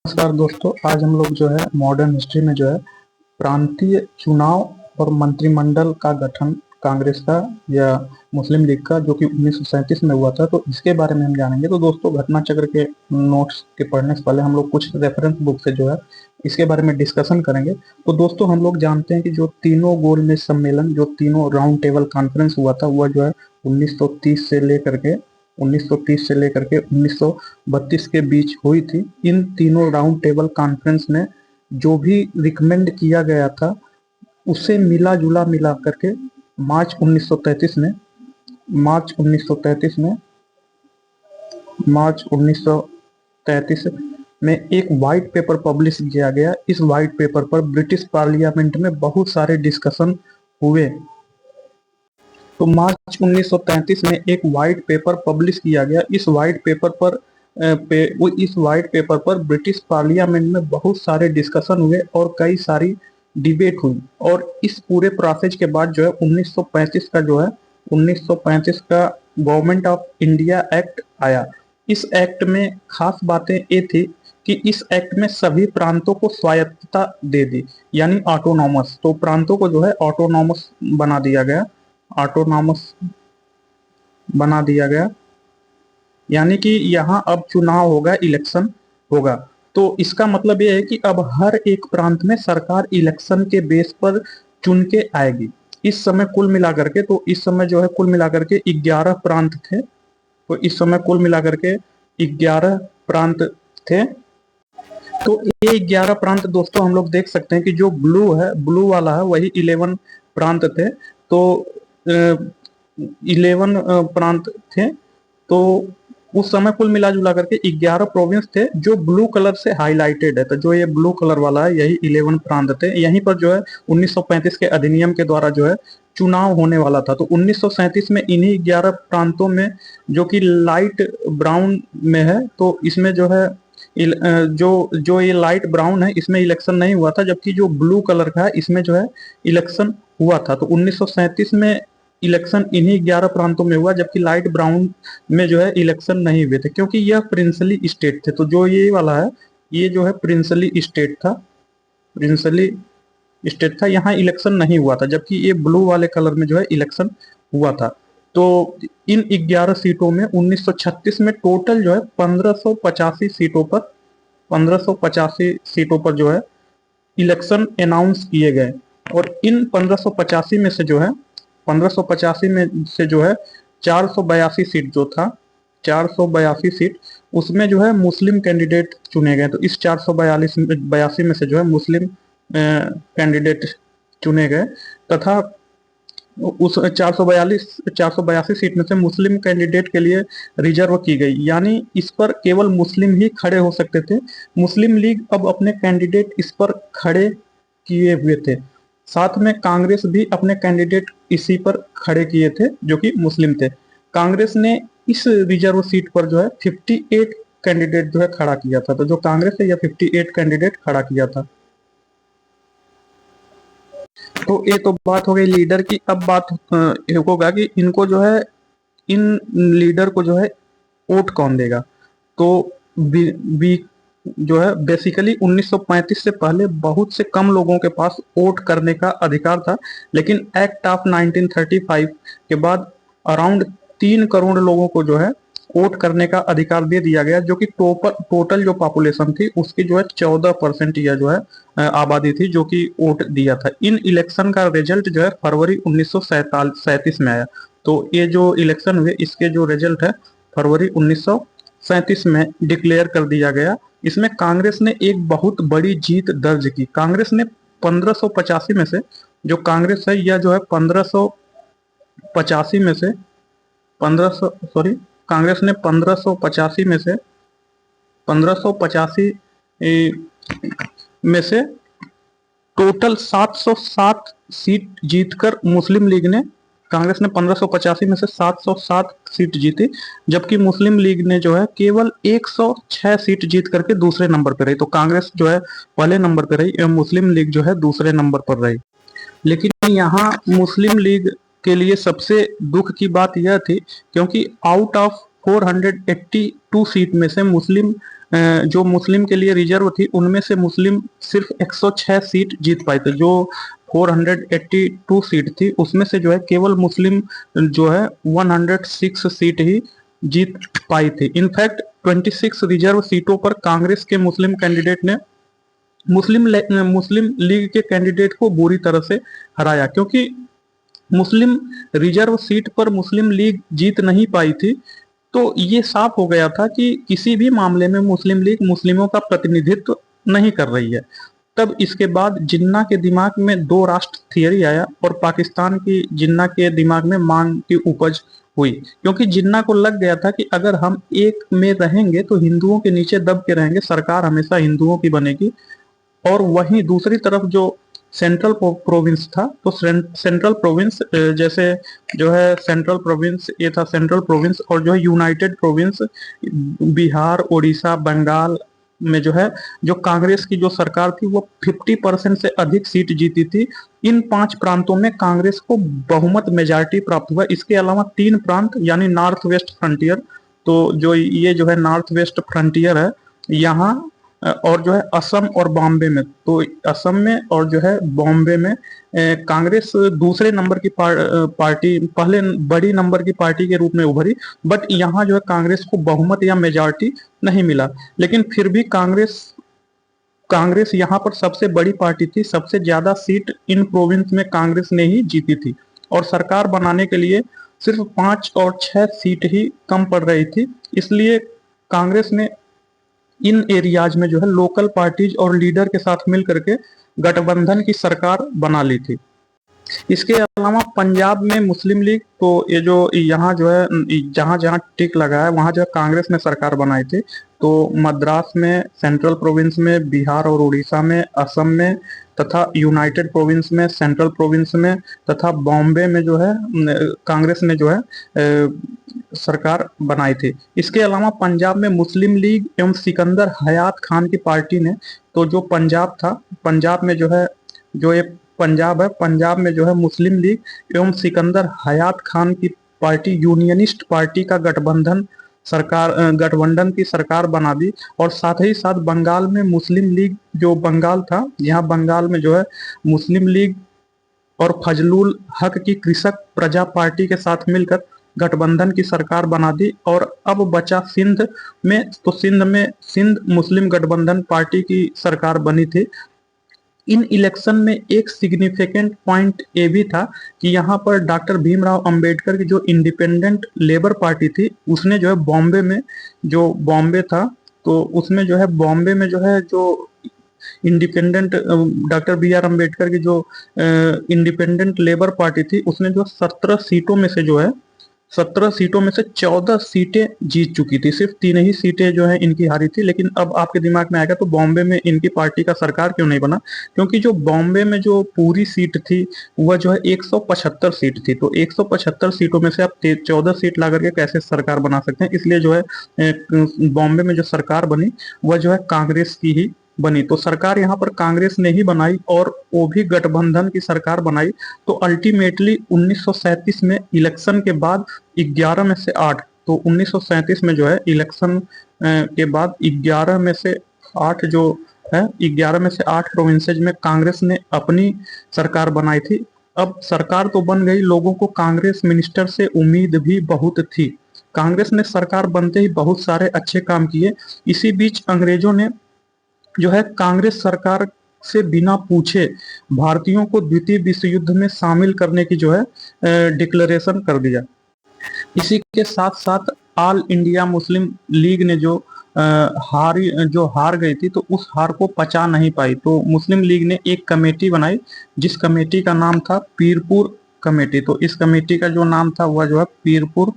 नमस्कार दोस्तों, आज हम लोग जो है मॉडर्न हिस्ट्री में जो है प्रांतीय चुनाव और मंत्रिमंडल का गठन कांग्रेस का या मुस्लिम लीग का जो कि 1937 में हुआ था, तो इसके बारे में हम जानेंगे। तो दोस्तों, घटना चक्र के नोट्स के पढ़ने से पहले हम लोग कुछ रेफरेंस बुक से जो है इसके बारे में डिस्कशन करेंगे। तो दोस्तों, हम लोग जानते हैं कि जो तीनों गोलमेज सम्मेलन, जो तीनों राउंड टेबल कॉन्फ्रेंस हुआ था, वह जो है 1930 से लेकर के 1932 के बीच हुई थी। इन तीनों राउंड टेबल कॉन्फ्रेंस में जो भी रिकमेंड किया गया था उसे मिला जुला मिला करके मार्च 1933 में मार्च 1933 में एक वाइट पेपर पब्लिश किया गया। इस वाइट पेपर पर ब्रिटिश पार्लियामेंट में बहुत सारे डिस्कशन हुए। तो मार्च 1933 में एक वाइट पेपर पब्लिश किया गया। इस वाइट पेपर पर ब्रिटिश पार्लियामेंट में बहुत सारे डिस्कशन हुए और कई सारी डिबेट हुई। और इस पूरे प्रोसेस के बाद जो है 1935 का गवर्नमेंट ऑफ इंडिया एक्ट आया। इस एक्ट में खास बातें ये थी कि इस एक्ट में सभी प्रांतों को स्वायत्तता दे दी, यानी ऑटोनॉमस। तो प्रांतों को जो है ऑटोनॉमस बना दिया गया, यानी कि यहाँ अब चुनाव होगा, इलेक्शन होगा। तो इसका मतलब ये है कि अब हर एक प्रांत में सरकार इलेक्शन के बेस पर चुन के आएगी। इस समय कुल मिलाकर के 11 प्रांत थे। तो इस समय कुल मिलाकर के 11 प्रांत थे। तो ये 11 प्रांत दोस्तों हम लोग देख सकते हैं कि जो ब्लू वाला है वही 11 प्रांत थे। तो 11 प्रांत थे। तो उस समय कुल मिला जुला करके 11 प्रोविंस थे जो ब्लू कलर से हाईलाइटेड है। तो जो ये ब्लू कलर वाला है यही 11 प्रांत थे। यहीं पर जो है 1935 के अधिनियम के द्वारा जो है चुनाव होने वाला था। तो 1937 में इन्हीं 11 प्रांतों में, जो कि लाइट ब्राउन में है, तो इसमें जो है जो ये लाइट ब्राउन है इसमें इलेक्शन नहीं हुआ था, जबकि जो ब्लू कलर का है इसमें जो है इलेक्शन हुआ था। तो 1937 में इलेक्शन इन्हीं 11 प्रांतों में हुआ, जबकि लाइट ब्राउन में जो है इलेक्शन नहीं हुए थे, क्योंकि यह प्रिंसली स्टेट थे। तो जो ये वाला है ये जो है प्रिंसली स्टेट था, यहाँ इलेक्शन नहीं हुआ था, जबकि ये ब्लू वाले कलर में जो है इलेक्शन हुआ था। तो इन 11 सीटों में 1936 में टोटल जो है 1585 सीटों पर जो है इलेक्शन अनाउंस किए गए। और इन 1585 में से जो है 482 सीट जो था, 482 सीट, उसमें जो है मुस्लिम कैंडिडेट चुने गए। तो इस 482 में से जो है मुस्लिम कैंडिडेट चुने गए, तथा उस 482 सीट में से मुस्लिम कैंडिडेट के लिए रिजर्व की गई, यानी इस पर केवल मुस्लिम ही खड़े हो सकते थे। मुस्लिम लीग अब अपने कैंडिडेट इस पर खड़े किए हुए थे। साथ में कांग्रेस भी अपने कैंडिडेट इसी पर खड़े किए थे जो कि मुस्लिम थे। कांग्रेस ने इस रिजर्व सीट पर जो है 58 कैंडिडेट जो है खड़ा किया था। तो जो कांग्रेस है यह 58 कैंडिडेट खड़ा किया था। तो ये तो बात हो गई लीडर की। अब बात होगा कि इनको जो है, इन लीडर को जो है वोट कौन देगा। तो जो है बेसिकली 1935 से पहले बहुत से कम लोगों के पास वोट करने का अधिकार था, लेकिन एक्ट ऑफ 1935 के बाद अराउंड 3 करोड़ लोगों को जो है वोट करने का अधिकार दे दिया गया, जो कि टोटल जो पॉपुलेशन थी उसकी जो है 14% या जो है आबादी थी जो कि वोट दिया था। इन इलेक्शन का रिजल्ट जो है फरवरी 1937 में आया। तो ये जो इलेक्शन हुए इसके जो रिजल्ट है फरवरी 1937 में डिक्लेयर कर दिया गया। इसमें कांग्रेस ने एक बहुत बड़ी जीत दर्ज की। कांग्रेस ने 1585 में से, जो कांग्रेस है यह जो है 1585 में से 1500 सॉरी कांग्रेस ने 1585 में से टोटल 707 सीट जीतकर मुस्लिम लीग ने, कांग्रेस ने 1585 में से 707 सीट जीती, जबकि मुस्लिम लीग ने जो है केवल 106 सीट जीत करके दूसरे नंबर पर रही। तो कांग्रेस जो है पहले नंबर पर रही एवं मुस्लिम लीग जो है दूसरे नंबर पर रही। लेकिन यहाँ मुस्लिम लीग के लिए सबसे दुख की बात यह थी, क्योंकि आउट ऑफ 482 सीट में से मुस्लिम जो मुस्लिम के लिए रिजर्व थी उनमें से मुस्लिम सिर्फ 106 सीट जीत पाए थे। जो 482 सीट थी उसमें से जो है केवल मुस्लिम जो है 106 सीट ही जीत पाई थी। इनफैक्ट 26 रिजर्व सीटों पर कांग्रेस के मुस्लिम कैंडिडेट ने मुस्लिम लीग के कैंडिडेट को बुरी तरह से हराया, क्योंकि मुस्लिम रिजर्व सीट पर मुस्लिम लीग जीत नहीं पाई थी। तो ये साफ हो गया था कि किसी भी मामले में मुस्लिम लीग मुस्लिमों का प्रतिनिधित्व नहीं कर रही है। तब इसके बाद जिन्ना के दिमाग में दो राष्ट्र थियरी आया और पाकिस्तान की जिन्ना के दिमाग में मांग की उपज हुई, क्योंकि जिन्ना को लग गया था कि अगर हम एक में रहेंगे तो हिंदुओं के नीचे दब के रहेंगे, सरकार हमेशा हिंदुओं की बनेगी। और वहीं दूसरी तरफ जो सेंट्रल प्रोविंस था, तो सेंट्रल प्रोविंस जैसे जो है सेंट्रल प्रोविंस ये था सेंट्रल प्रोविंस, और जो है यूनाइटेड प्रोविंस बिहार, उड़ीसा, बंगाल में जो है जो कांग्रेस की जो सरकार थी वो 50% से अधिक सीट जीती थी। इन 5 प्रांतों में कांग्रेस को बहुमत मेजॉरिटी प्राप्त हुआ। इसके अलावा 3 प्रांत यानी नॉर्थ वेस्ट फ्रंटियर, तो जो ये जो है नॉर्थ वेस्ट फ्रंटियर है यहाँ, और जो है असम और बॉम्बे में, तो असम में और जो है बॉम्बे में कांग्रेस दूसरे नंबर की पार्टी पहले बड़ी नंबर की पार्टी के रूप में उभरी। बट यहाँ जो है कांग्रेस को बहुमत या मेजॉरिटी नहीं मिला, लेकिन फिर भी कांग्रेस यहाँ पर सबसे बड़ी पार्टी थी। सबसे ज्यादा सीट इन प्रोविंस में कांग्रेस ने ही जीती थी, और सरकार बनाने के लिए सिर्फ 5 और 6 सीट ही कम पड़ रही थी। इसलिए कांग्रेस ने इन एरियाज में जो है लोकल पार्टीज और लीडर के साथ मिल करके गठबंधन की सरकार बना ली थी। इसके अलावा पंजाब में मुस्लिम लीग, तो ये जो यहाँ जो है जहाँ जहाँ टिक लगा है वहाँ जो है कांग्रेस ने सरकार बनाई थी। तो मद्रास में, सेंट्रल प्रोविंस में, बिहार और उड़ीसा में, असम में तथा यूनाइटेड प्रोविंस में, सेंट्रल प्रोविंस में तथा बॉम्बे में जो है कांग्रेस ने जो है सरकार बनाई थी। इसके अलावा पंजाब में मुस्लिम लीग एवं सिकंदर हयात खान की पार्टी ने, तो जो पंजाब था, पंजाब में जो है जो ये पंजाब है, पंजाब में जो है मुस्लिम लीग एवं सिकंदर हयात खान की पार्टी यूनियनिस्ट पार्टी का गठबंधन की सरकार बना दी। और साथ ही साथ बंगाल में मुस्लिम लीग, जो बंगाल था, यहाँ बंगाल में जो है मुस्लिम लीग और फजलुल हक की कृषक प्रजा पार्टी के साथ मिलकर गठबंधन की सरकार बना दी। और अब बचा सिंध में, तो सिंध मुस्लिम गठबंधन पार्टी की सरकार बनी थी। इन इलेक्शन में एक सिग्निफिकेंट पॉइंट ये भी था कि यहाँ पर डॉक्टर भीमराव अंबेडकर की जो इंडिपेंडेंट लेबर पार्टी थी उसने जो है बॉम्बे में, जो बॉम्बे था, तो उसमें जो है बॉम्बे में जो है जो independent doctor B R Ambedkar की जो इंडिपेंडेंट लेबर पार्टी थी उसने जो 17 सीटों में से जो है 17 सीटों में से 14 सीटें जीत चुकी थी। सिर्फ 3 ही सीटें जो है इनकी हारी थी। लेकिन अब आपके दिमाग में आएगा तो बॉम्बे में इनकी पार्टी का सरकार क्यों नहीं बना, क्योंकि जो बॉम्बे में जो पूरी सीट थी वह जो है 175 सीट थी। तो 175 सीटों में से आप 14 सीट ला करके कैसे सरकार बना सकते हैं। इसलिए जो है बॉम्बे में जो सरकार बनी वह जो है कांग्रेस की ही बनी। तो सरकार यहाँ पर कांग्रेस ने ही बनाई और वो भी गठबंधन की सरकार बनाई। तो अल्टीमेटली 1937 में इलेक्शन के बाद 11 में से 8, तो 1937 में जो है इलेक्शन के बाद 11 में से 8 जो है 11 में से 8 प्रोविंसेज में कांग्रेस ने अपनी सरकार बनाई थी। अब सरकार तो बन गई, लोगों को कांग्रेस मिनिस्टर से उम्मीद भी बहुत थी। कांग्रेस ने सरकार बनते ही बहुत सारे अच्छे काम किए। इसी बीच अंग्रेजों ने जो है कांग्रेस सरकार से बिना पूछे भारतीयों को द्वितीय विश्व युद्ध में शामिल करने की जो है डिक्लेरेशन कर दिया। इसी के साथ साथ ऑल इंडिया मुस्लिम लीग ने जो हार गई थी तो उस हार को पचा नहीं पाई। तो मुस्लिम लीग ने एक कमेटी बनाई जिस कमेटी का नाम था पीरपुर कमेटी। तो इस कमेटी का जो नाम था वह जो है पीरपुर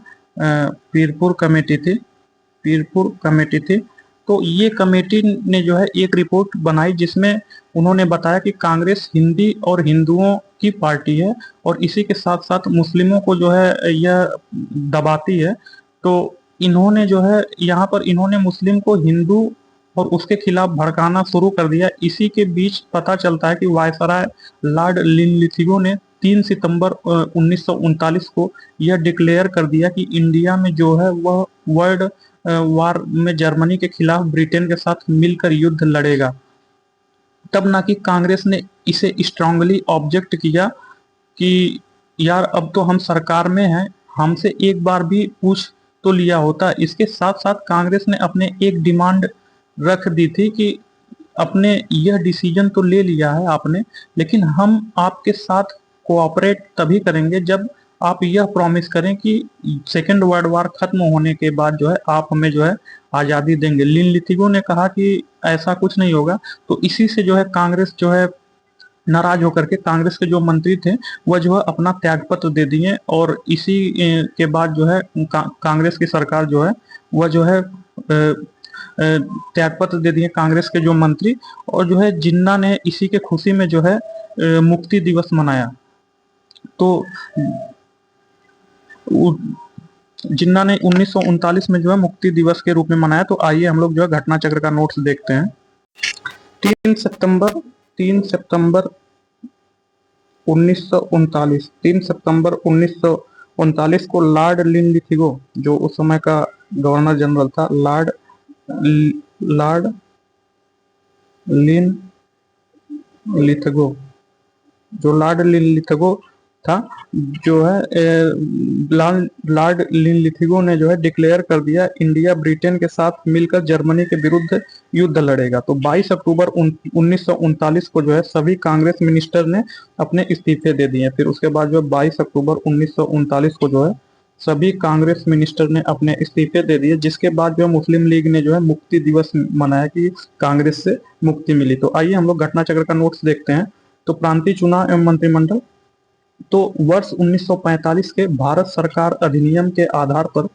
कमेटी थी। तो ये कमेटी ने जो है एक रिपोर्ट बनाई जिसमें उन्होंने बताया कि कांग्रेस हिंदी और हिंदुओं की पार्टी है और इसी के साथ साथ मुस्लिमों को जो है यह दबाती है। तो इन्होंने जो है यहाँ पर इन्होंने मुस्लिम को हिंदू और उसके खिलाफ भड़काना शुरू कर दिया। इसी के बीच पता चलता है कि वायसराय लॉर्ड लिनलिथिगो ने 3 सितंबर 1939 को यह डिक्लेयर कर दिया कि इंडिया में जो है वह वर्ल्ड वार में जर्मनी के खिलाफ ब्रिटेन के साथ मिलकर युद्ध लड़ेगा। तब ना कि कांग्रेस ने इसे स्ट्रांगली ऑब्जेक्ट किया कि यार अब तो हम सरकार में हैं, हमसे एक बार भी पूछ तो लिया होता। इसके साथ साथ कांग्रेस ने अपने एक डिमांड रख दी थी कि अपने यह डिसीजन तो ले लिया है आपने, लेकिन हम आपके साथ कोऑपरेट तभी करेंगे जब आप यह प्रॉमिस करें कि सेकेंड वर्ल्ड वार खत्म होने के बाद जो है आप हमें जो है आज़ादी देंगे। लिन लिथिगो ने कहा कि ऐसा कुछ नहीं होगा। तो इसी से जो है कांग्रेस जो है नाराज होकर के कांग्रेस के जो मंत्री थे वह जो है अपना त्यागपत्र दे दिए, और इसी के बाद जो है कांग्रेस की सरकार जो है वह जो है त्यागपत्र दे दिए कांग्रेस के जो मंत्री। और जो है जिन्ना ने इसी के खुशी में जो है मुक्ति दिवस मनाया। तो जिन्ना ने 1939 में जो है मुक्ति दिवस के रूप में मनाया। तो आइए हम लोग जो है घटना चक्र का नोट्स देखते हैं। 3 सितंबर 1939 3 सितंबर 1939 को लॉर्ड लिनलिथिगो, जो उस समय का गवर्नर जनरल था, लॉर्ड लिनलिथिगो, जो लॉर्ड लिनलिथिगो था, जो है लॉर्ड लिनलिथिगो ने जो है डिक्लेयर कर दिया इंडिया ब्रिटेन के साथ मिलकर जर्मनी के विरुद्ध युद्ध लड़ेगा। तो 22 अक्टूबर 1939 को जो है सभी कांग्रेस मिनिस्टर ने अपने इस्तीफे दे दिए। फिर उसके बाद जो 22 अक्टूबर 1939 को जो है सभी कांग्रेस मिनिस्टर ने अपने इस्तीफे दे दिए, जिसके बाद जो मुस्लिम लीग ने जो है मुक्ति दिवस मनाया कि कांग्रेस से मुक्ति मिली। तो आइए हम लोग घटना चक्र का नोट्स देखते हैं। तो प्रांतीय चुनाव एवं मंत्रिमंडल, तो वर्ष 1945 के भारत सरकार अधिनियम के आधार पर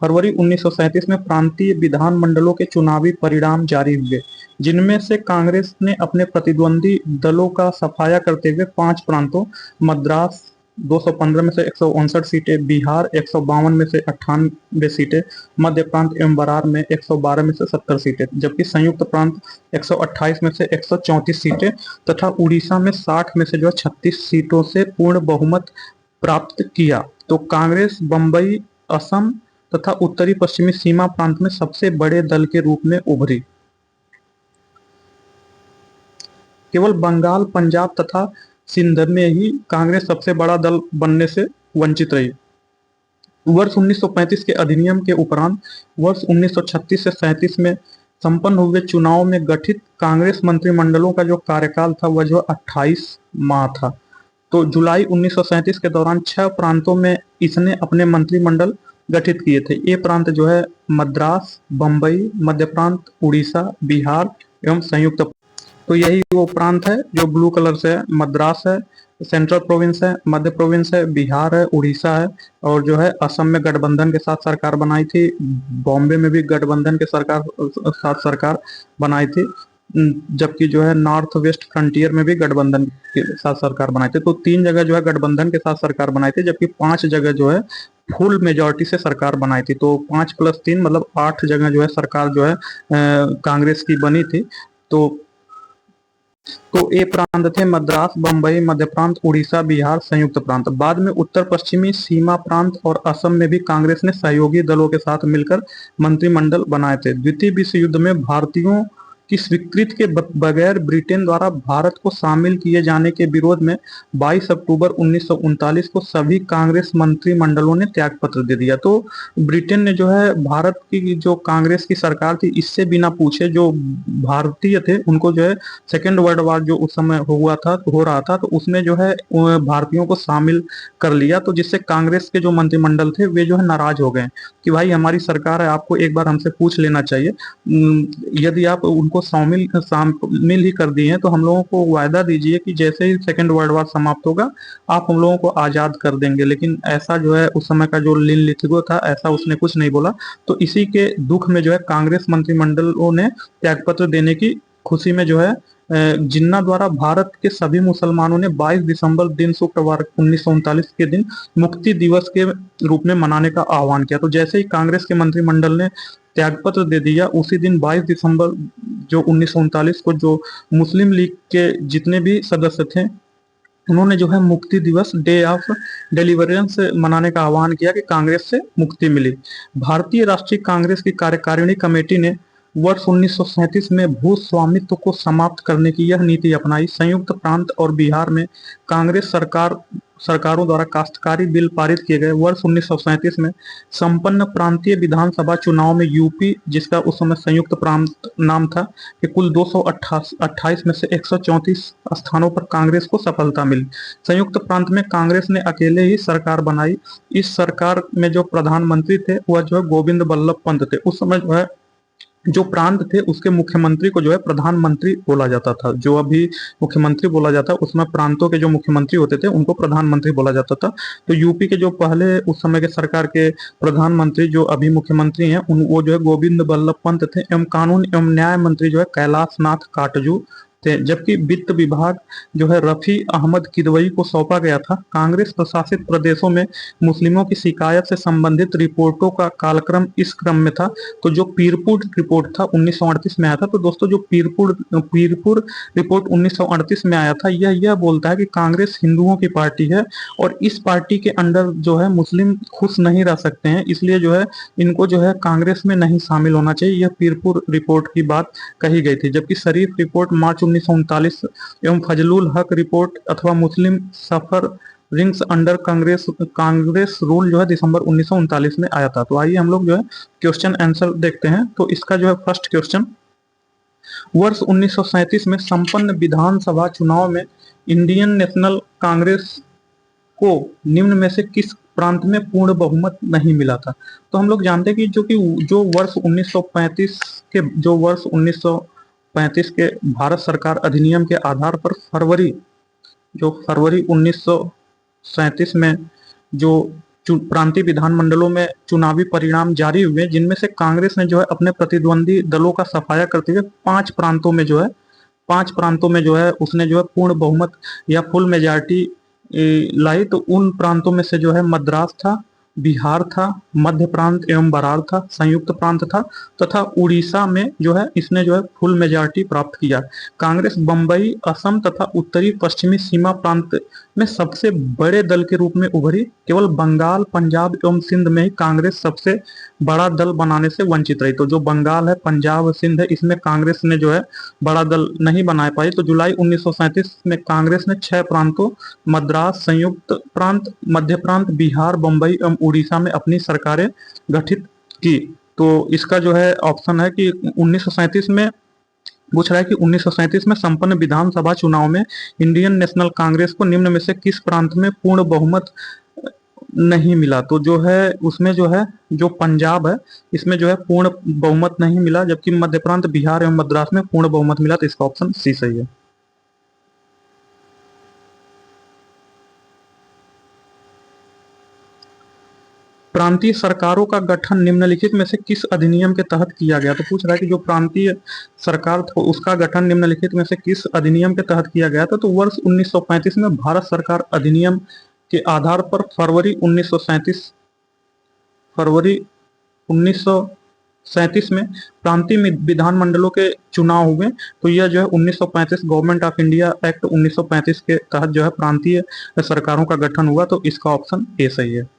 फरवरी 1937 में प्रांतीय विधानमंडलों के चुनावी परिणाम जारी हुए, जिनमें से कांग्रेस ने अपने प्रतिद्वंदी दलों का सफाया करते हुए 5 प्रांतों मद्रास 215 में से 159 सीटें, बिहार 152 में से 98 सीटें, मध्य प्रांत एवं बरार में 112 में से 70 सीटें, जबकि संयुक्त प्रांत 128 में से 134 सीटें तथा उड़ीसा में 60 में से जो 36 सीटों से पूर्ण बहुमत प्राप्त किया। तो कांग्रेस बंबई, असम तथा उत्तरी पश्चिमी सीमा प्रांत में सबसे बड़े दल के रूप में उभरी। केवल बंगाल, पंजाब तथा सिंध में ही कांग्रेस सबसे बड़ा दल बनने से वंचित रही। वर्ष 1935 के अधिनियम के उपरांत वर्ष 1936 से 37 में संपन्न हुए चुनाव में गठित कांग्रेस मंत्रिमंडलों का जो कार्यकाल था वह जो 28 माह था। तो जुलाई 1937 के दौरान 6 प्रांतों में इसने अपने मंत्रिमंडल गठित किए थे। ये प्रांत जो है मद्रास, बंबई, मध्य प्रांत, उड़ीसा, बिहार एवं संयुक्त। तो यही वो प्रांत है जो ब्लू कलर से है। मद्रास है, सेंट्रल प्रोविंस है, मध्य प्रोविंस है, बिहार है, उड़ीसा है, और जो है असम में गठबंधन के साथ सरकार बनाई थी। बॉम्बे में भी गठबंधन के साथ सरकार बनाई थी, जबकि जो है नॉर्थ वेस्ट फ्रंटियर में भी गठबंधन के साथ सरकार बनाई थी। तो 3 जगह जो है गठबंधन के साथ सरकार बनाई थी, जबकि 5 जगह जो है फुल मेजोरिटी से सरकार बनाई थी। तो 5 + 3 मतलब 8 जगह जो है सरकार जो है कांग्रेस की बनी थी। तो ये प्रांत थे मद्रास, बंबई, मध्य प्रांत, उड़ीसा, बिहार, संयुक्त प्रांत। बाद में उत्तर पश्चिमी सीमा प्रांत और असम में भी कांग्रेस ने सहयोगी दलों के साथ मिलकर मंत्रिमंडल बनाए थे। द्वितीय विश्व युद्ध में भारतीयों की स्वीकृति के बगैर ब्रिटेन द्वारा भारत को शामिल किए जाने के विरोध में 22 अक्टूबर 1939 को सभी कांग्रेस मंत्रिमंडलों ने त्यागपत्र दे दिया। तो ब्रिटेन ने जो है भारत की जो कांग्रेस की सरकार थी इससे बिना पूछे जो भारतीय थे उनको जो है सेकेंड वर्ल्ड वार जो उस समय हो रहा था तो उसमें जो है भारतीयों को शामिल कर लिया। तो जिससे कांग्रेस के जो मंत्रिमंडल थे वे जो है नाराज हो गए कि भाई हमारी सरकार है, आपको एक बार हमसे पूछ लेना चाहिए। यदि आप उनको शामिल ही कर दिए हैं तो हम लोगों को वायदा दीजिए कि जैसे ही सेकेंड वर्ल्ड वार समाप्त होगा आप हम लोगों को आजाद कर देंगे। लेकिन ऐसा जो है उस समय का जो लिन लिथिगो था ऐसा उसने कुछ नहीं बोला। तो इसी के दुख में जो है कांग्रेस मंत्रिमंडलों ने त्यागपत्र देने की खुशी में जो है जिन्ना द्वारा भारत के सभी मुसलमानों ने 22 दिसंबर दिन शुक्रवार 1939 के दिन मुक्ति दिवस के रूप में मनाने का आह्वान किया। तो जैसे ही कांग्रेस के मंत्रिमंडल ने त्यागपत्र दे दिया उसी दिन 22 दिसंबर जो 1939 को जो मुस्लिम लीग के जितने भी सदस्य थे उन्होंने जो है मुक्ति दिवस, डे ऑफ डिलीवरेंस मनाने का आह्वान किया कि कांग्रेस से मुक्ति मिली। भारतीय राष्ट्रीय कांग्रेस की कार्यकारिणी कमेटी ने वर्ष 1937 में भू स्वामित्व को समाप्त करने की यह नीति अपनाई। संयुक्त प्रांत और बिहार में कांग्रेस सरकारों द्वारा काश्तकारी बिल पारित किए गए। वर्ष 1937 में संपन्न प्रांतीय विधानसभा चुनाव में यूपी, जिसका उस समय संयुक्त प्रांत नाम था, कि कुल 228 में से 134 स्थानों पर कांग्रेस को सफलता मिली। संयुक्त प्रांत में कांग्रेस ने अकेले ही सरकार बनाई। इस सरकार में जो प्रधानमंत्री थे वह जो है गोविंद बल्लभ पंत थे। उस समय जो है जो प्रांत थे उसके मुख्यमंत्री को जो है प्रधानमंत्री बोला जाता था। जो अभी मुख्यमंत्री बोला जाता है उसमें प्रांतों के जो मुख्यमंत्री होते थे उनको प्रधानमंत्री बोला जाता था। तो यूपी के जो पहले उस समय के सरकार के प्रधानमंत्री जो अभी मुख्यमंत्री हैं वो जो है गोविंद बल्लभ पंत थे, एवं कानून एवं न्याय मंत्री जो है कैलाश नाथ काटजू थे। जबकि वित्त विभाग जो है रफी अहमद किदवई को सौंपा गया था। कांग्रेस प्रशासित प्रदेशों में मुस्लिमों की शिकायत से संबंधित रिपोर्टों का कालक्रम इस क्रम में था। तो जो पीरपुर रिपोर्ट था 1938 में आया था। तो दोस्तों जो पीरपुर रिपोर्ट 1938 में आया था यह बोलता है कि कांग्रेस हिंदुओं की पार्टी है और इस पार्टी के अंडर जो है मुस्लिम खुश नहीं रह सकते हैं, इसलिए जो है इनको जो है कांग्रेस में नहीं शामिल होना चाहिए। यह पीरपुर रिपोर्ट की बात कही गई थी। जबकि शरीफ रिपोर्ट मार्च 1939 एवं फजलुल हक रिपोर्ट अथवा मुस्लिम सफर रिंग्स अंडर कांग्रेस रूल जो है दिसंबर 1939 में आया था। तो आइए हम लोग जो है क्वेश्चन आंसर देखते हैं। तो इसका जो है फर्स्ट क्वेश्चन, वर्ष 1937 में संपन्न विधानसभा चुनाव में इंडियन नेशनल कांग्रेस को निम्न में से किस प्रांत में पूर्ण बहुमत नहीं मिला था। तो हम लोग जानते हैं कि जो वर्ष 1935 के भारत सरकार अधिनियम के आधार पर फरवरी 1937 में जो प्रांतीय विधानमंडलों में चुनावी परिणाम जारी हुए, जिनमें से कांग्रेस ने जो है अपने प्रतिद्वंदी दलों का सफाया करते हुए 5 प्रांतों में जो है उसने जो है पूर्ण बहुमत या फुल मेजॉरिटी लाई। तो उन प्रांतों में से जो है मद्रास था, बिहार था, मध्य प्रांत एवं बरार था, संयुक्त प्रांत था तथा उड़ीसा में जो है इसने जो है फुल मेजॉरिटी प्राप्त किया। कांग्रेस बंबई, असम तथा उत्तरी पश्चिमी सीमा प्रांत में सबसे बड़े दल के रूप में उभरी। केवल बंगाल, पंजाब एवं सिंध में ही कांग्रेस सबसे बड़ा दल बनाने से वंचित रही। तो जो बंगाल है, पंजाब, सिंध है, इसमें कांग्रेस ने जो है बड़ा दल नहीं बना पाई। तो जुलाई 1937 में कांग्रेस ने 6 प्रांतों मद्रास, संयुक्त प्रांत, मध्य प्रांत, बिहार, बंबई एवं उड़ीसा में अपनी सरकारें गठित की। तो इसका जो है ऑप्शन है कि 1937 में पूछ रहा है कि 1937 में संपन्न विधानसभा चुनाव में इंडियन नेशनल कांग्रेस को निम्न में से किस प्रांत में पूर्ण बहुमत नहीं मिला। तो जो है उसमें जो है जो पंजाब है इसमें जो है पूर्ण बहुमत नहीं मिला, जबकि मध्य प्रांत, बिहार एवं मद्रास में पूर्ण बहुमत मिला। तो इसका ऑप्शन सी सही है। प्रांतीय सरकारों का गठन निम्नलिखित में से किस अधिनियम के तहत किया गया। तो पूछ रहा है कि जो प्रांतीय सरकार था उसका गठन निम्नलिखित में से किस अधिनियम के तहत किया गया था। तो वर्ष 1935 में भारत सरकार अधिनियम के आधार पर फरवरी 1937 में प्रांतीय विधानमंडलों के चुनाव हुए। तो यह जो है 1935 गवर्नमेंट ऑफ इंडिया एक्ट 1935 के तहत जो है प्रांतीय सरकारों का गठन हुआ। तो इसका ऑप्शन ए सही है।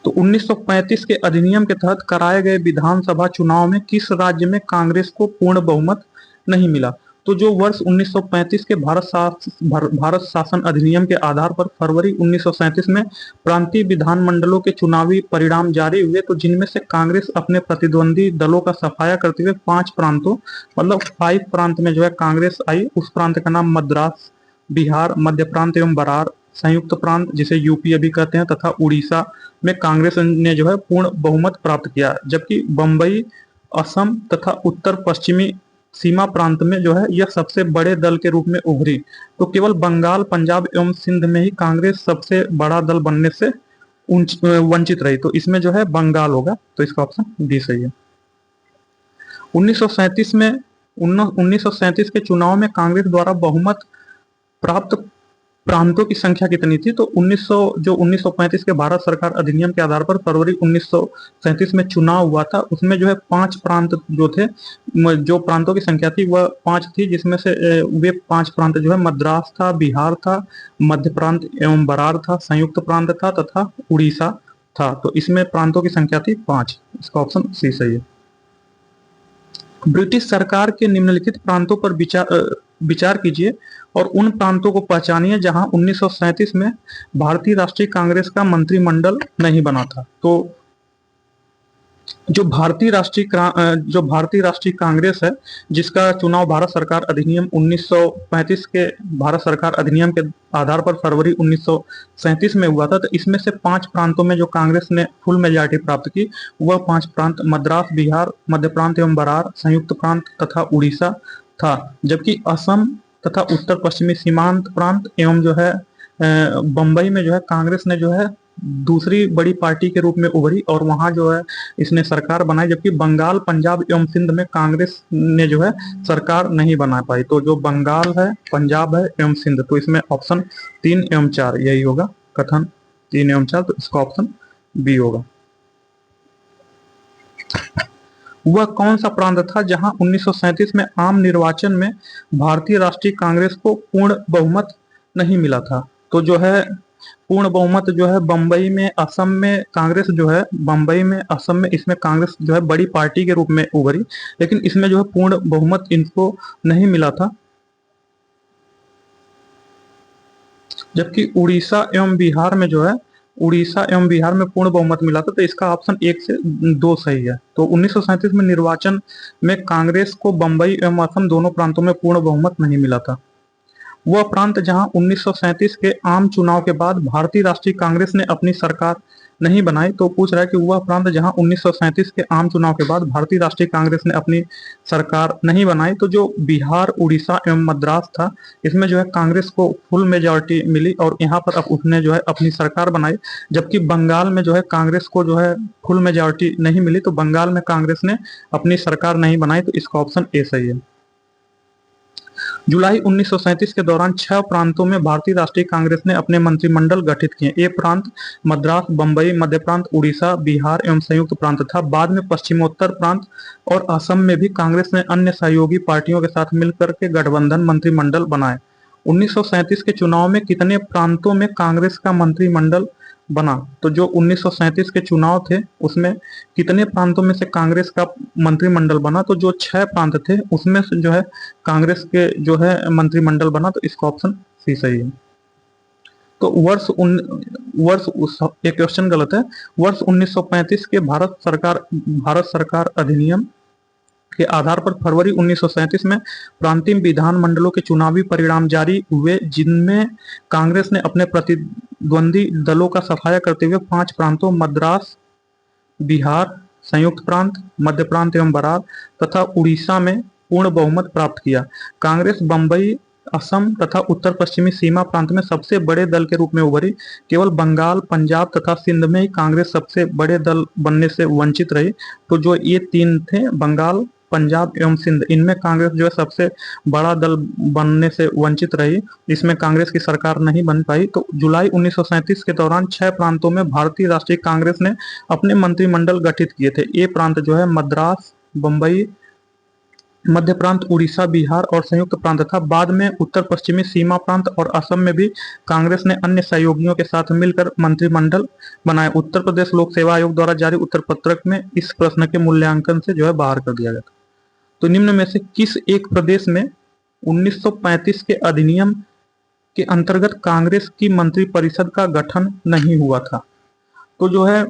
तो 1935 के अधिनियम के तहत कराए गए विधानसभा चुनाव में किस राज्य में कांग्रेस को पूर्ण बहुमत नहीं मिला। तो जो वर्ष 1935 के भारत शासन अधिनियम के आधार पर फरवरी 1937 में प्रांतीय विधानमंडलों के चुनावी परिणाम जारी हुए, तो जिनमें से कांग्रेस अपने प्रतिद्वंदी दलों का सफाया करते हुए 5 प्रांतों मतलब 5 प्रांत में जो है कांग्रेस आई। उस प्रांत का नाम मद्रास, बिहार, मध्य प्रांत एवं बरार, संयुक्त प्रांत जिसे यूपी अभी कहते हैं, तथा उड़ीसा में कांग्रेस ने जो है पूर्ण बहुमत प्राप्त किया। जबकि बंबई, असम तथा उत्तर पश्चिमी सीमा प्रांत में जो है यह सबसे बड़े दल के रूप में उभरी। तो केवल बंगाल, पंजाब एवं सिंध में ही कांग्रेस सबसे बड़ा दल बनने से वंचित रही। तो इसमें जो है बंगाल होगा। तो इसका ऑप्शन डी सही है। 1937 के चुनाव में कांग्रेस द्वारा बहुमत प्राप्त प्रांतों की संख्या कितनी थी, तो 1935 के भारत सरकार अधिनियम के आधार पर फरवरी 1937 में चुनाव हुआ था। उसमें जो है 5 प्रांत जो थे, जो प्रांतों की संख्या थी वह 5 थी, जिसमें से वे 5 प्रांत जो है मद्रास था, बिहार था, मध्य प्रांत एवं बरार था, संयुक्त प्रांत था तथा उड़ीसा था। तो इसमें प्रांतों की संख्या थी 5। इसका ऑप्शन सी सही है। ब्रिटिश सरकार के निम्नलिखित प्रांतों पर विचार कीजिए और उन प्रांतों को पहचानिए जहां 1937 में भारतीय राष्ट्रीय कांग्रेस का मंत्रिमंडल नहीं बना था। तो जो भारतीय राष्ट्रीय कांग्रेस है, जिसका चुनाव भारत सरकार अधिनियम 1935 के भारत सरकार अधिनियम के आधार पर फरवरी 1937 में हुआ था, तो इसमें से 5 प्रांतों में जो कांग्रेस ने फुल मेजॉरिटी प्राप्त की, वह 5 प्रांत मद्रास, बिहार, मध्य प्रांत एवं बरार, संयुक्त प्रांत तथा उड़ीसा था। जबकि असम तथा उत्तर पश्चिमी सीमांत प्रांत एवं जो है बंबई में जो है कांग्रेस ने जो है दूसरी बड़ी पार्टी के रूप में उभरी और वहां जो है इसने सरकार बनाई। जबकि बंगाल, पंजाब एवं सिंध में कांग्रेस ने जो है सरकार नहीं बना पाई। तो जो बंगाल है, पंजाब है एवं सिंध, तो इसमें ऑप्शन 3 एवं 4 यही होगा। कथन 3 एवं 4, तो इसका ऑप्शन बी होगा। वह कौन सा प्रांत था जहां 1937 में आम निर्वाचन में भारतीय राष्ट्रीय कांग्रेस को पूर्ण बहुमत नहीं मिला था? तो जो है पूर्ण बहुमत जो है बंबई में, असम में कांग्रेस जो है, बंबई में, असम में, इसमें कांग्रेस जो है बड़ी पार्टी के रूप में उभरी, लेकिन इसमें जो है पूर्ण बहुमत इनको नहीं मिला था। जबकि उड़ीसा एवं बिहार में पूर्ण बहुमत मिला था। तो इसका ऑप्शन 1 से 2 सही है। तो 1937 में निर्वाचन में कांग्रेस को बंबई एवं असम दोनों प्रांतों में पूर्ण बहुमत नहीं मिला था। वह प्रांत जहां 1937 के आम चुनाव के बाद भारतीय राष्ट्रीय कांग्रेस ने अपनी सरकार नहीं बनाई, तो पूछ रहा है कि वह प्रांत जहां 1937 के आम चुनाव के बाद भारतीय राष्ट्रीय कांग्रेस ने अपनी सरकार नहीं बनाई, तो जो बिहार, उड़ीसा एवं मद्रास था, इसमें जो है कांग्रेस को फुल मेजॉरिटी मिली और यहाँ पर अब उसने जो है अपनी सरकार बनाई। जबकि बंगाल में जो है कांग्रेस को जो है फुल मेजॉरिटी नहीं मिली, तो बंगाल में कांग्रेस ने अपनी सरकार नहीं बनाई। तो इसका ऑप्शन ए सही है। जुलाई 1937 के दौरान 6 प्रांतों में भारतीय राष्ट्रीय कांग्रेस ने अपने मंत्रिमंडल गठित किए। ए प्रांत मद्रास, बंबई, मध्य प्रांत, उड़ीसा, बिहार एवं संयुक्त प्रांत था। बाद में पश्चिमोत्तर प्रांत और असम में भी कांग्रेस ने अन्य सहयोगी पार्टियों के साथ मिलकर के गठबंधन मंत्रिमंडल बनाए। 1937 के चुनाव में कितने प्रांतों में कांग्रेस का मंत्रिमंडल बना? तो जो 1937 के चुनाव थे उसमें कितने प्रांतों में से कांग्रेस का मंत्रिमंडल बना? तो जो 6 प्रांत थे उसमें से जो है कांग्रेस के जो है मंत्रिमंडल बना। तो इसका ऑप्शन सी सही है। तो एक क्वेश्चन गलत है। वर्ष 1935 के भारत सरकार अधिनियम के आधार पर फरवरी 1937 में प्रांतीय विधानमंडलों के चुनावी परिणाम जारी हुए, जिनमें कांग्रेस ने अपने प्रतिद्वंदी दलों का सफाया करते हुए 5 प्रांतों मद्रास, बिहार, संयुक्त प्रांत, मध्य प्रांत एवं बरार तथा उड़ीसा में पूर्ण बहुमत प्राप्त किया। कांग्रेस बंबई, असम तथा उत्तर पश्चिमी सीमा प्रांत में सबसे बड़े दल के रूप में उभरी। केवल बंगाल, पंजाब तथा सिंध में ही कांग्रेस सबसे बड़े दल बनने से वंचित रही। तो जो ये 3 थे, बंगाल, पंजाब एवं सिंध, इनमें कांग्रेस जो है सबसे बड़ा दल बनने से वंचित रही। इसमें कांग्रेस की सरकार नहीं बन पाई। तो जुलाई 1937 के दौरान 6 प्रांतों में भारतीय राष्ट्रीय कांग्रेस ने अपने मंत्रिमंडल गठित किए थे। ए प्रांत जो है मद्रास, बंबई, मध्य प्रांत, उड़ीसा, बिहार और संयुक्त प्रांत था। बाद में उत्तर पश्चिमी सीमा प्रांत और असम में भी कांग्रेस ने अन्य सहयोगियों के साथ मिलकर मंत्रिमंडल बनाए। उत्तर प्रदेश लोक सेवा आयोग द्वारा जारी उत्तर पत्रक में इस प्रश्न के मूल्यांकन से जो है बाहर कर दिया गया था। तो निम्न में से किस एक प्रदेश में 1935 के अधिनियम के अंतर्गत कांग्रेस की मंत्रिपरिषद का गठन नहीं हुआ था? तो जो है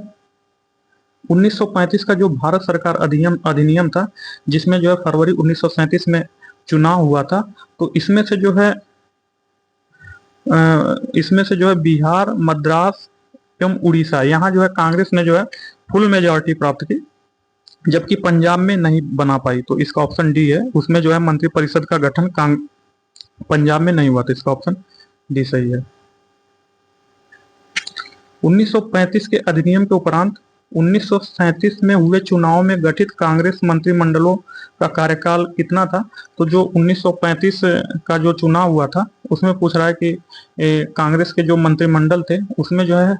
1935 का जो भारत सरकार अधिनियम था, जिसमें जो है फरवरी 1937 में चुनाव हुआ था, तो इसमें से जो है बिहार, मद्रास एवं उड़ीसा, यहाँ जो है कांग्रेस ने जो है फुल मेजॉरिटी प्राप्त की, जबकि पंजाब में नहीं बना पाई। तो इसका ऑप्शन डी है। उसमें जो है मंत्रिपरिषद का गठन पंजाब में नहीं हुआ। तो इसका ऑप्शन डी सही है। 1935 के अधिनियम के उपरांत 1937 में हुए चुनाव में गठित कांग्रेस मंत्रिमंडलों का कार्यकाल कितना था? तो जो 1935 का जो चुनाव हुआ था उसमें पूछ रहा है कि कांग्रेस के जो मंत्रिमंडल थे उसमें जो है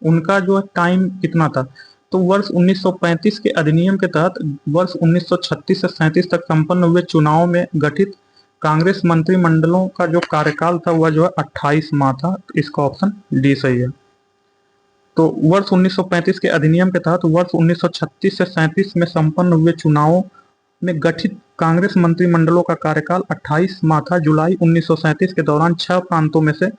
उनका जो टाइम कितना था? तो वर्ष 1935 के अधिनियम के तहत वर्ष 1936 से 37 तक संपन्न हुए चुनाव में गठित कांग्रेस मंत्रिमंडलों का जो कार्यकाल था वह जो है 28 माह था। तो इसका ऑप्शन डी सही है। तो वर्ष 1935 के अधिनियम के तहत वर्ष 1936 से 37 में संपन्न हुए चुनावों में गठित कांग्रेस मंत्रिमंडलों का कार्यकाल 28 माह था। जुलाई 1937 के दौरान 6 प्रांतों में से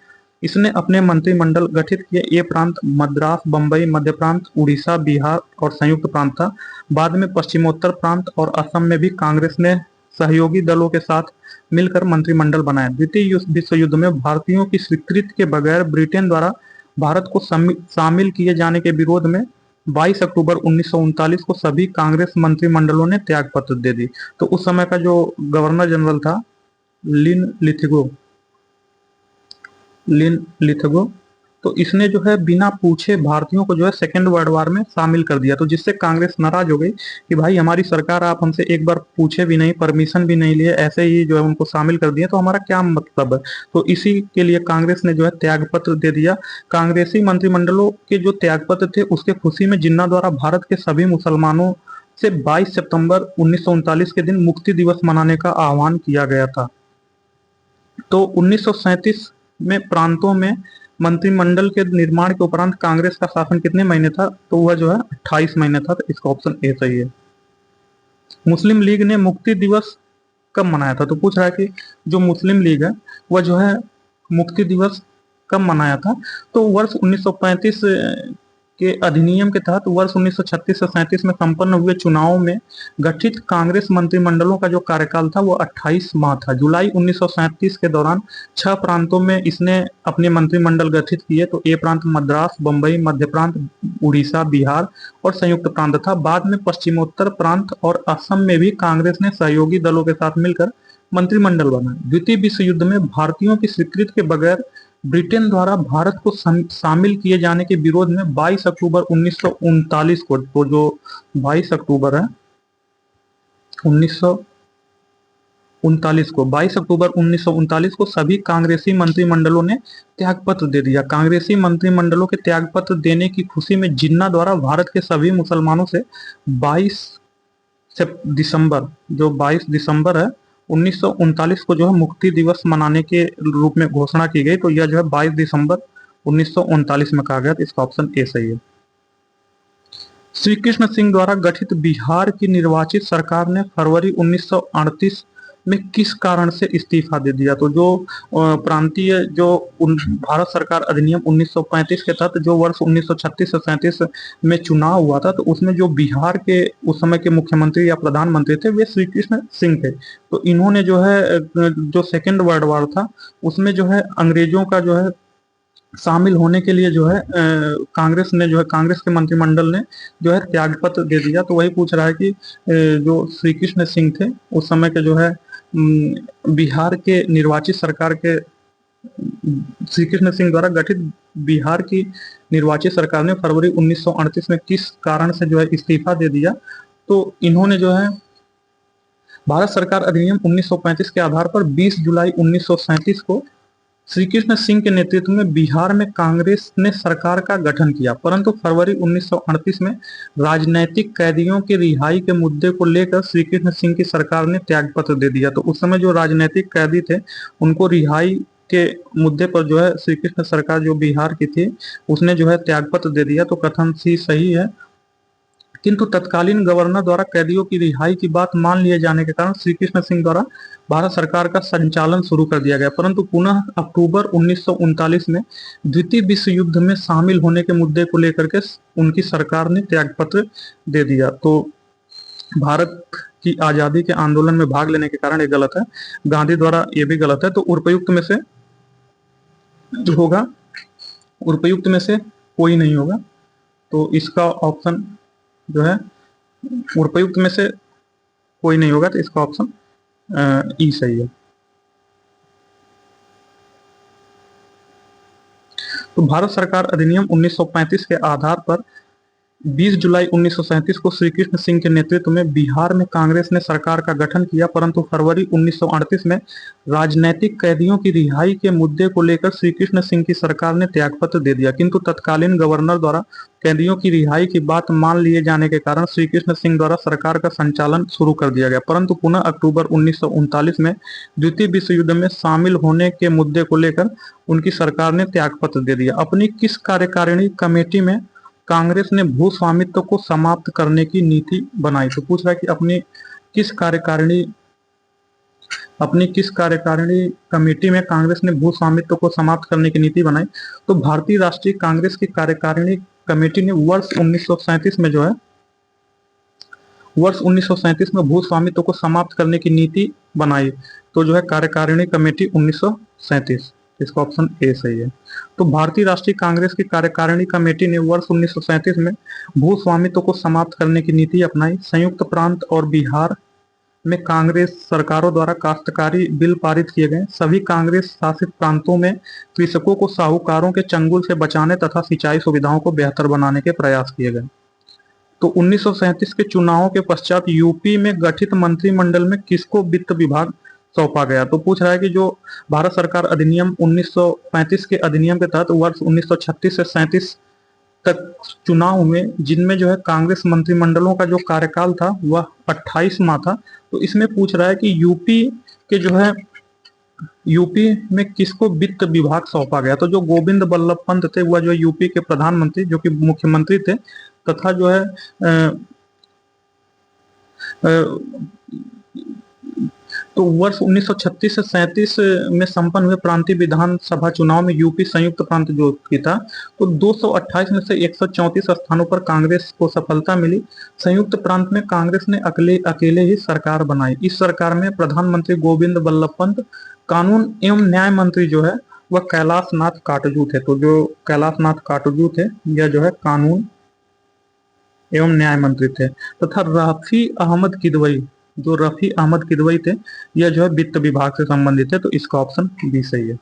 इसने अपने मंत्रिमंडल गठित किए। ये प्रांत मद्रास, बंबई, मध्य प्रांत, उड़ीसा, बिहार और संयुक्त प्रांत था। बाद में पश्चिमोत्तर प्रांत और असम में भी कांग्रेस ने सहयोगी दलों के साथ मिलकर मंत्रिमंडल बनाया। द्वितीय विश्व युद्ध में भारतीयों की स्वीकृति के बगैर ब्रिटेन द्वारा भारत को शामिल किए जाने के विरोध में 22 अक्टूबर 1939 को सभी कांग्रेस मंत्रिमंडलों ने त्यागपत्र दे दी। तो उस समय का जो गवर्नर जनरल था लिन लिथगो, तो इसने जो है बिना पूछे भारतीयों को जो है सेकेंड वर्ल्ड वार में शामिल कर दिया। तो जिससे कांग्रेस नाराज हो गई कि भाई हमारी सरकार, आप हमसे एक बार पूछे भी नहीं, परमिशन भी नहीं लिए, ऐसे ही जो है उनको शामिल कर दिया, तो हमारा क्या मतलब है? तो इसी के लिए कांग्रेस ने जो है त्यागपत्र दे दिया। कांग्रेसी मंत्रिमंडलों के जो त्यागपत्र थे उसके खुशी में जिन्ना द्वारा भारत के सभी मुसलमानों से 22 सितंबर 1939 के दिन मुक्ति दिवस मनाने का आह्वान किया गया था। तो 1937 में प्रांतों में मंत्रिमंडल के निर्माण के उपरांत कांग्रेस का शासन कितने महीने था? तो वह जो है 28 महीने था। तो इसका ऑप्शन ए सही है। मुस्लिम लीग ने मुक्ति दिवस कब मनाया था? तो पूछ रहा है कि जो मुस्लिम लीग है वह जो है मुक्ति दिवस कब मनाया था? तो वर्ष 1935 के अधिनियम के तहत वर्ष 1936 से 37 में संपन्न हुए चुनावों में गठित कांग्रेस मंत्रिमंडलों का जो कार्यकाल था वो 28 माह था। जुलाई 1937 के दौरान 6 प्रांतों में इसने अपने मंत्रिमंडल गठित किए। तो ए प्रांत मद्रास, बंबई, मध्य प्रांत, उड़ीसा, बिहार और संयुक्त प्रांत था। बाद में पश्चिमोत्तर प्रांत और असम में भी कांग्रेस ने सहयोगी दलों के साथ मिलकर मंत्रिमंडल बनाया। द्वितीय विश्व युद्ध में भारतीयों की स्वीकृति के बगैर ब्रिटेन द्वारा भारत को शामिल किए जाने के विरोध में 22 अक्टूबर 1939 को, तो जो 22 अक्टूबर है 22 अक्टूबर 1939 को सभी कांग्रेसी मंत्रिमंडलों ने त्यागपत्र दे दिया। कांग्रेसी मंत्रिमंडलों के त्यागपत्र देने की खुशी में जिन्ना द्वारा भारत के सभी मुसलमानों से 22 दिसंबर, जो 22 दिसंबर है 1939 को जो है मुक्ति दिवस मनाने के रूप में घोषणा की गई। तो यह जो है 22 दिसंबर 1939 में कहा गया। तो इसका ऑप्शन ए सही है। श्री कृष्ण सिंह द्वारा गठित बिहार की निर्वाचित सरकार ने फरवरी 1938 में किस कारण से इस्तीफा दे दिया? तो जो प्रांतीय जो भारत सरकार अधिनियम 1935 के तहत जो वर्ष 1936 से 37 में चुनाव हुआ था, तो उसमें जो बिहार के उस समय के मुख्यमंत्री या प्रधानमंत्री थे वे श्री कृष्ण सिंह थे। तो इन्होंने जो है जो सेकेंड वर्ल्ड वॉर था उसमें जो है अंग्रेजों का जो है शामिल होने के लिए जो है कांग्रेस ने जो है कांग्रेस के मंत्रिमंडल ने जो है त्यागपत्र दे दिया। तो वही पूछ रहा है कि जो श्री कृष्ण सिंह थे उस समय के जो है बिहार के निर्वाचित सरकार के श्री कृष्ण सिंह द्वारा गठित बिहार की निर्वाचित सरकार ने फरवरी 1938 में किस कारण से जो है इस्तीफा दे दिया? तो इन्होंने जो है भारत सरकार अधिनियम 1935 के आधार पर 20 जुलाई 1937 को श्री कृष्ण सिंह के नेतृत्व में बिहार में कांग्रेस ने सरकार का गठन किया, परंतु फरवरी 1938 में राजनैतिक कैदियों की रिहाई के मुद्दे को लेकर श्री कृष्ण सिंह की सरकार ने त्यागपत्र दे दिया। तो उस समय जो राजनैतिक कैदी थे उनको रिहाई के मुद्दे पर जो है श्री कृष्ण सरकार जो बिहार की थी उसने जो है त्यागपत्र दे दिया। तो कथन सी सही है। किंतु तत्कालीन गवर्नर द्वारा कैदियों की रिहाई की बात मान लिए जाने के कारण श्री कृष्ण सिंह द्वारा भारत सरकार का संचालन शुरू कर दिया गया, परंतु पुनः अक्टूबर 1939 में द्वितीय विश्व युद्ध में शामिल होने के मुद्दे को लेकर के उनकी सरकार ने त्यागपत्र दे दिया। तो भारत की आजादी के आंदोलन में भाग लेने के कारण ये गलत है, गांधी द्वारा ये भी गलत है। तो उपयुक्त में से जो होगा, उपयुक्त में से कोई नहीं होगा। तो इसका ऑप्शन जो है उपयुक्त में से कोई नहीं होगा। तो इसका ऑप्शन ई सही है। तो भारत सरकार अधिनियम 1935 के आधार पर 20 जुलाई 1937 को श्री कृष्ण सिंह के नेतृत्व में बिहार में कांग्रेस ने सरकार का गठन किया, परंतु फरवरी 1938 में राजनैतिक कैदियों की रिहाई के मुद्दे को लेकर श्री कृष्ण सिंह की सरकार ने त्यागपत्र दे दिया, किंतु तत्कालीन गवर्नर द्वारा कैदियों की रिहाई की बात मान लिए जाने के कारण श्री कृष्ण सिंह द्वारा सरकार का संचालन शुरू कर दिया गया, परंतु पुनः अक्टूबर 1939 में द्वितीय विश्व युद्ध में शामिल होने के मुद्दे को लेकर उनकी सरकार ने त्यागपत्र दे दिया। अपनी किस कार्यकारिणी कमेटी में कांग्रेस ने भू स्वामित्व को समाप्त करने की नीति बनाई? तो पूछ रहा है कि अपनी किस कार्यकारिणी कमेटी में कांग्रेस ने भू स्वामित्व को समाप्त करने की नीति बनाई? तो भारतीय राष्ट्रीय कांग्रेस की कार्यकारिणी कमेटी ने वर्ष 1937 में जो है भू स्वामित्व को समाप्त करने की नीति बनाई। तो जो है कार्यकारिणी कमेटी 1937, इसका ऑप्शन ए सही है। तो भारतीय राष्ट्रीय कांग्रेस की कार्यकारिणी कमेटी ने वर्ष 1937 में भू स्वामित्व को समाप्त करने की नीति अपनाई। संयुक्त प्रांत और बिहार में कांग्रेस सरकारों द्वारा काश्तकारी बिल पारित किए गए। सभी कांग्रेस शासित प्रांतों में कृषकों को साहूकारों के चंगुल से बचाने तथा सिंचाई सुविधाओं को बेहतर बनाने के प्रयास किए गए। तो 1937 के चुनावों के पश्चात यूपी में गठित मंत्रिमंडल में किसको वित्त विभाग सौंपा गया? तो पूछ रहा है कि जो भारत सरकार अधिनियम 1935 के अधिनियम के तहत वर्ष 1936 से 37 तक चुनाव हुए, जिनमें जो है कांग्रेस मंत्रिमंडलों का जो कार्यकाल था वह 28 माह था। तो इसमें पूछ रहा है कि यूपी में किसको वित्त विभाग सौंपा गया? तो जो गोविंद बल्लभ पंत थे वह जो यूपी के प्रधानमंत्री जो कि मुख्यमंत्री थे, तथा जो है तो वर्ष 1936 से 37 में संपन्न हुए प्रांतीय विधानसभा चुनाव में यूपी संयुक्त प्रांत जो की था, तो 228 में से 134 स्थानों पर कांग्रेस को सफलता मिली। संयुक्त प्रांत में कांग्रेस ने अकेले ही सरकार बनाई। इस सरकार में प्रधानमंत्री गोविंद बल्लभ पंत, कानून एवं न्याय मंत्री जो है वह कैलाश नाथ काटजू थे। तो जो कैलाश नाथ काटजू थे यह जो है कानून एवं न्याय मंत्री थे, तथा रफी अहमद किदवई थे, यह जो है वित्त विभाग से संबंधित है। तो इसका ऑप्शन बी सही है।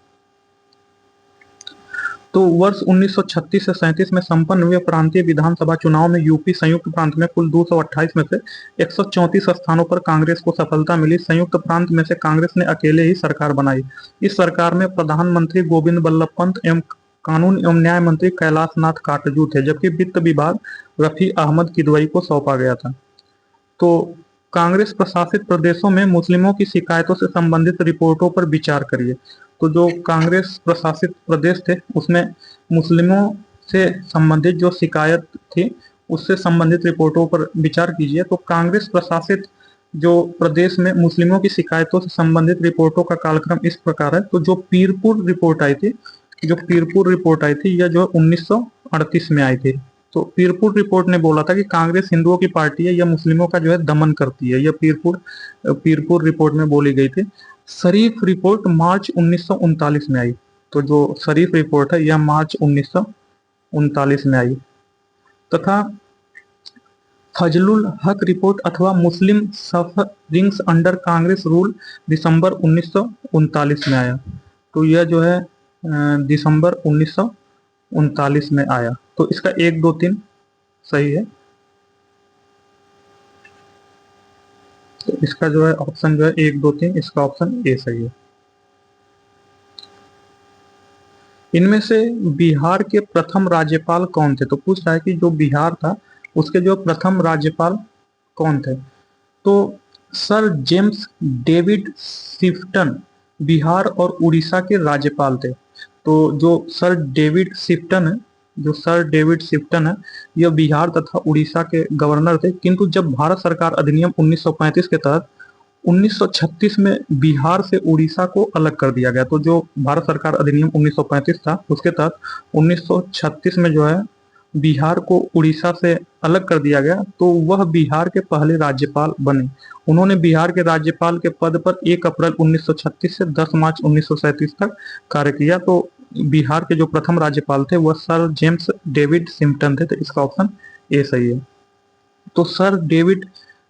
तो वर्ष 1936 से 37 में संपन्न हुए प्रांतीय विधानसभा चुनाव में यूपी संयुक्त प्रांत में कुल 228 में से 134 स्थानों पर कांग्रेस को सफलता मिली। संयुक्त प्रांत में से कांग्रेस ने अकेले ही सरकार बनाई। इस सरकार में प्रधानमंत्री गोविंद बल्लभ पंत एवं कानून एवं न्याय मंत्री कैलाश नाथ काटजू थे, जबकि वित्त विभाग रफी अहमद किदवई को सौंपा गया था। तो कांग्रेस प्रशासित प्रदेशों में मुस्लिमों की शिकायतों से संबंधित रिपोर्टों पर विचार करिए। तो जो कांग्रेस प्रशासित प्रदेश थे उसमें मुस्लिमों से संबंधित जो शिकायत थी उससे संबंधित रिपोर्टों पर विचार कीजिए। तो कांग्रेस प्रशासित जो प्रदेश में मुस्लिमों की शिकायतों से संबंधित रिपोर्टों का कालक्रम इस प्रकार है। तो जो पीरपुर रिपोर्ट आई थी यह जो 1938 में आई थी। तो पीरपुर रिपोर्ट ने बोला था कि कांग्रेस हिंदुओं की पार्टी है, यह मुस्लिमों का जो है दमन करती है। यह पीरपुर रिपोर्ट में बोली गई थी। शरीफ रिपोर्ट मार्च 1939 में आई। तो जो शरीफ रिपोर्ट है यह मार्च 1939 में आई, तथा फजलुल हक रिपोर्ट अथवा Muslim sufferings under Congress rule December 1939 में आया। तो यह जो है दिसंबर 1939 में आया। तो इसका 1, 2, 3 सही है। तो इसका जो है ऑप्शन जो है 1, 2, 3, इसका ऑप्शन ए सही है। इनमें से बिहार के प्रथम राज्यपाल कौन थे? तो पूछ रहा है कि जो बिहार था उसके जो प्रथम राज्यपाल कौन थे? तो सर जेम्स डेविड शिफ्टन बिहार और उड़ीसा के राज्यपाल थे। तो जो सर डेविड शिफ्टन है यह बिहार तथा उड़ीसा के गवर्नर थे, किंतु जब भारत सरकार अधिनियम 1935 के तहत 1936 में बिहार से उड़ीसा को अलग कर दिया गया। तो जो भारत सरकार अधिनियम 1935 था उसके तहत 1936 में जो है बिहार को उड़ीसा से अलग कर दिया गया, तो वह बिहार के पहले राज्यपाल बने। उन्होंने बिहार के राज्यपाल के पद पर 1 अप्रैल 1936 से 10 मार्च 1937 तक कार्य किया। तो बिहार के जो प्रथम राज्यपाल थे वह सर जेम्स डेविड शिफ्टन थे। तो इसका ऑप्शन ए सही है। तो सर डेविड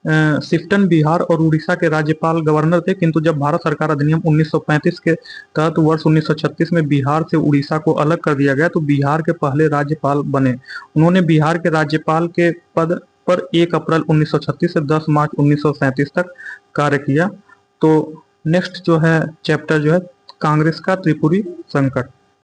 सिफ्टन बिहार और उड़ीसा के राज्यपाल गवर्नर थे, किंतु जब भारत सरकार अधिनियम 1935 के तहत वर्ष 1936 में बिहार से उड़ीसा को अलग कर दिया गया तो बिहार के पहले राज्यपाल बने। उन्होंने बिहार के राज्यपाल के पद पर 1 अप्रैल 1936 से 10 मार्च 1937 तक कार्य किया। तो नेक्स्ट जो है चैप्टर जो है कांग्रेस का त्रिपुरी संकट।